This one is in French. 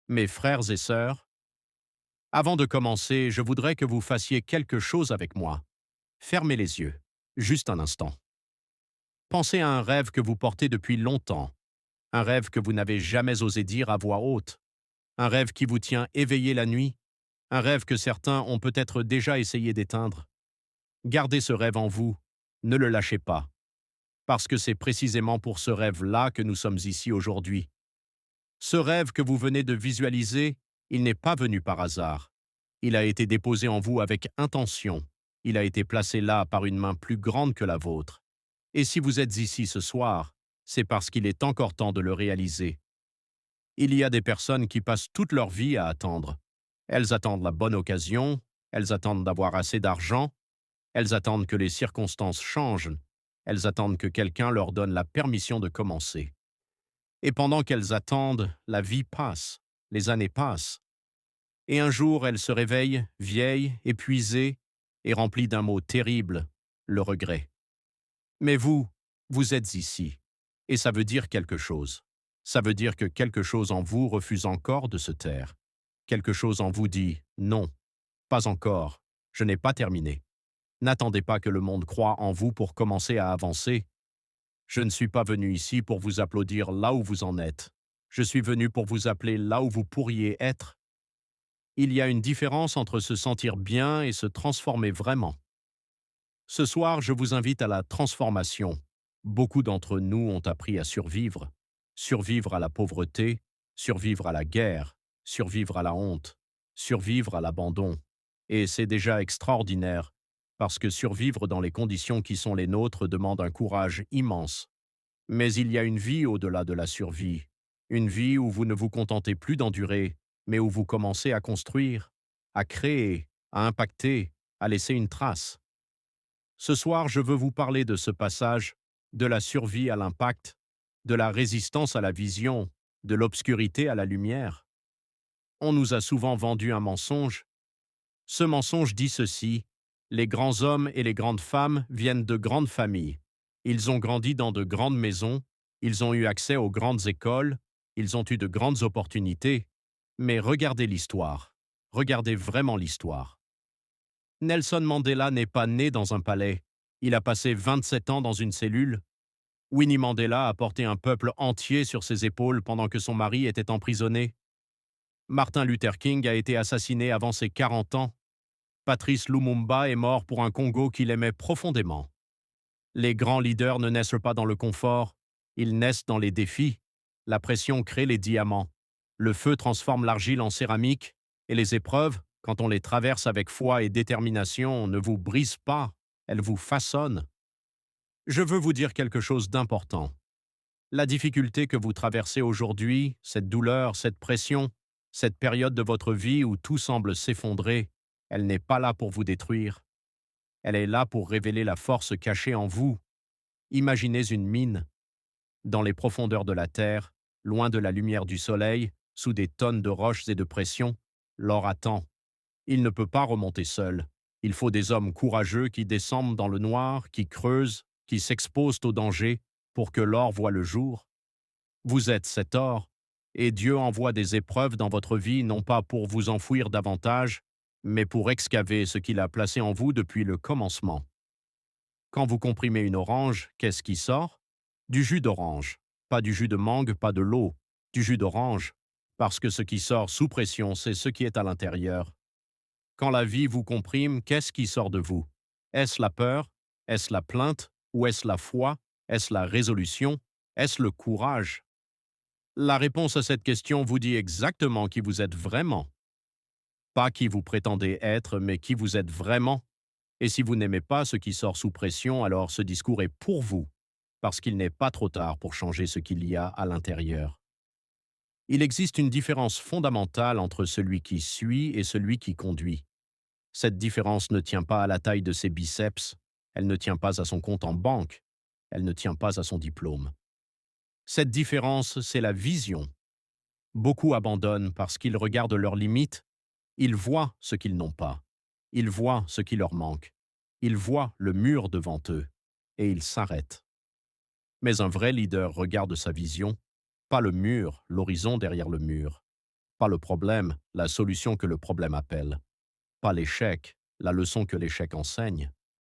Mes frères et sœurs, avant de commencer, je voudrais que vous fassiez quelque chose avec moi. Fermez les yeux, juste un instant. Pensez à un rêve que vous portez depuis longtemps, un rêve que vous n'avez jamais osé dire à voix haute, un rêve qui vous tient éveillé la nuit, un rêve que certains ont peut-être déjà essayé d'éteindre. Gardez ce rêve en vous, ne le lâchez pas, parce que c'est précisément pour ce rêve-là que nous sommes ici aujourd'hui. Ce rêve que vous venez de visualiser, il n'est pas venu par hasard. Il a été déposé en vous avec intention. Il a été placé là par une main plus grande que la vôtre. Et si vous êtes ici ce soir, c'est parce qu'il est encore temps de le réaliser. Il y a des personnes qui passent toute leur vie à attendre. Elles attendent la bonne occasion, elles attendent d'avoir assez d'argent, elles attendent que les circonstances changent, elles attendent que quelqu'un leur donne la permission de commencer. Et pendant qu'elles attendent, la vie passe, les années passent. Et un jour, elles se réveillent, vieilles, épuisées, et remplies d'un mot terrible, le regret. Mais vous êtes ici, et ça veut dire quelque chose. Ça veut dire que quelque chose en vous refuse encore de se taire. Quelque chose en vous dit « Non, pas encore, je n'ai pas terminé ». N'attendez pas que le monde croie en vous pour commencer à avancer. Je ne suis pas venu ici pour vous applaudir là où vous en êtes. Je suis venu pour vous appeler là où vous pourriez être. Il y a une différence entre se sentir bien et se transformer vraiment. Ce soir, je vous invite à la transformation. Beaucoup d'entre nous ont appris à survivre. Survivre à la pauvreté, survivre à la guerre, survivre à la honte, survivre à l'abandon. Et c'est déjà extraordinaire, parce que survivre dans les conditions qui sont les nôtres demande un courage immense. Mais il y a une vie au-delà de la survie, une vie où vous ne vous contentez plus d'endurer, mais où vous commencez à construire, à créer, à impacter, à laisser une trace. Ce soir, je veux vous parler de ce passage, de la survie à l'impact, de la résistance à la vision, de l'obscurité à la lumière. On nous a souvent vendu un mensonge. Ce mensonge dit ceci: les grands hommes et les grandes femmes viennent de grandes familles. Ils ont grandi dans de grandes maisons, ils ont eu accès aux grandes écoles, ils ont eu de grandes opportunités. Mais regardez l'histoire. Regardez vraiment l'histoire. Nelson Mandela n'est pas né dans un palais. Il a passé 27 ans dans une cellule. Winnie Mandela a porté un peuple entier sur ses épaules pendant que son mari était emprisonné. Martin Luther King a été assassiné avant ses 40 ans. Patrice Lumumba est mort pour un Congo qu'il aimait profondément. Les grands leaders ne naissent pas dans le confort, ils naissent dans les défis. La pression crée les diamants. Le feu transforme l'argile en céramique, et les épreuves, quand on les traverse avec foi et détermination, ne vous brisent pas, elles vous façonnent. Je veux vous dire quelque chose d'important. La difficulté que vous traversez aujourd'hui, cette douleur, cette pression, cette période de votre vie où tout semble s'effondrer, elle n'est pas là pour vous détruire. Elle est là pour révéler la force cachée en vous. Imaginez une mine. Dans les profondeurs de la terre, loin de la lumière du soleil, sous des tonnes de roches et de pression, l'or attend. Il ne peut pas remonter seul. Il faut des hommes courageux qui descendent dans le noir, qui creusent, qui s'exposent au danger pour que l'or voie le jour. Vous êtes cet or, et Dieu envoie des épreuves dans votre vie non pas pour vous enfouir davantage, mais pour excaver ce qu'il a placé en vous depuis le commencement. Quand vous comprimez une orange, qu'est-ce qui sort? Du jus d'orange. Pas du jus de mangue, pas de l'eau. Du jus d'orange. Parce que ce qui sort sous pression, c'est ce qui est à l'intérieur. Quand la vie vous comprime, qu'est-ce qui sort de vous? Est-ce la peur? Est-ce la plainte? Ou est-ce la foi? Est-ce la résolution? Est-ce le courage? La réponse à cette question vous dit exactement qui vous êtes vraiment. Pas qui vous prétendez être, mais qui vous êtes vraiment. Et si vous n'aimez pas ce qui sort sous pression, alors ce discours est pour vous, parce qu'il n'est pas trop tard pour changer ce qu'il y a à l'intérieur. Il existe une différence fondamentale entre celui qui suit et celui qui conduit. Cette différence ne tient pas à la taille de ses biceps, elle ne tient pas à son compte en banque, elle ne tient pas à son diplôme. Cette différence, c'est la vision. Beaucoup abandonnent parce qu'ils regardent leurs limites, ils voient ce qu'ils n'ont pas, ils voient ce qui leur manque, ils voient le mur devant eux, et ils s'arrêtent. Mais un vrai leader regarde sa vision, pas le mur, l'horizon derrière le mur. Pas le problème, la solution que le problème appelle. Pas l'échec, la leçon que l'échec enseigne.